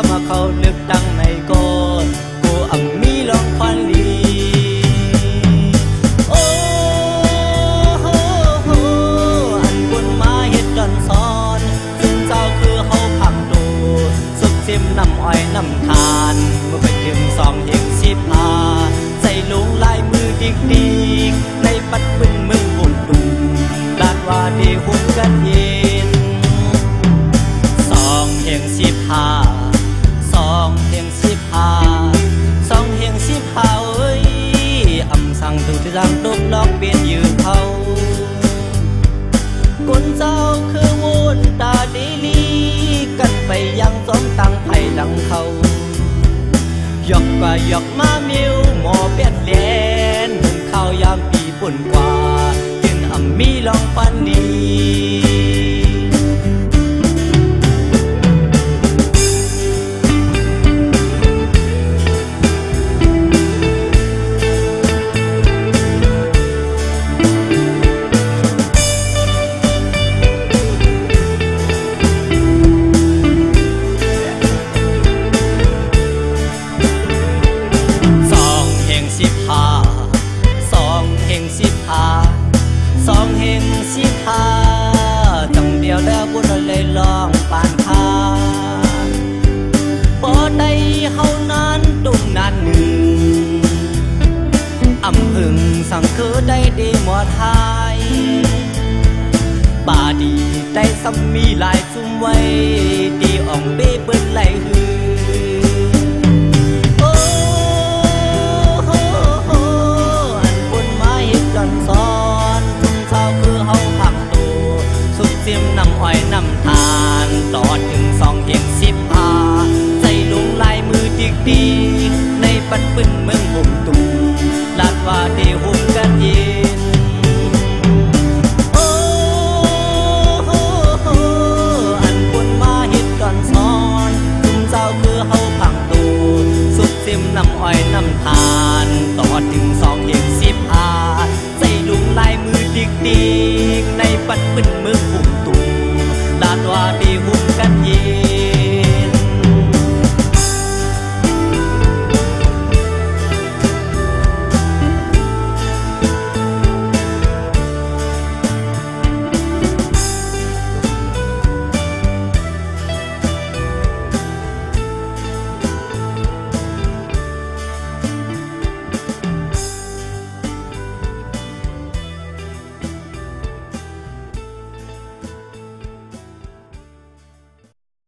ำมาเขาลึกดังในโกนกูอ่ำมีลองควันลีโอ้โหอันบุญมาเฮ็ดดอนซ้อนซึ่งเจ้าคือเฮาพังดูสุกซิมน้ำอ้อยน้ำทานเมื่อไปถึงสองเฮงสิบอาใส่ลุงลายมือดิกดิกในปัดบึ้งเมืองบุญดุงลาดว่าเดหุ่นกันเย็นสองเฮงสิบห้าสองเฮงสิบห้าสองเฮงสิบห้าเอ้ยอำสั่งถึงที่จังตุกลอกเปลี่ยนยืนเขาคนเจ้าคือวุ่นตาดีลีกันไปยังจอมตังไผ่หลังเขาหยอกกว่าหยอกมามิวหมอเปียดแลนหนึ่งข้าวยามปีปุ่นกว่าจึงอ่ำมีลองปันดีสองเฮงสิบห้าจังเดียวแล้วบุญเลยลองปานคาพอได้เฮานั้นตุ่มนั้นหนึ่งอำพึงสั่งคือได้ดีหมดหายป่าดีได้ซ้ำมีหลายซุ่มไว้ดีอ่องเบ้เบิ้ลไหลหืออันบุญมาเฮ็ดดอนซ้อนเสียมน้ำอ้อยน้ำทานต่อถึงสองเฮงสิบห้าใส่ลุงลายมือดิกดีในปัดปื้นเมืองบุ่มตุ่มลาดว่าเดหุ่มกันเย็นโอ้อันบุญมาเฮ็ดก่อนซ้อนจุ่มเจ้าคือเฮาพังตูสุกเสียมน้ำอ้อยน้ำทานต่อถึงสองเฮงสิบห้าใส่ลุงลายมือดิกดีในปัดปื้นเมือง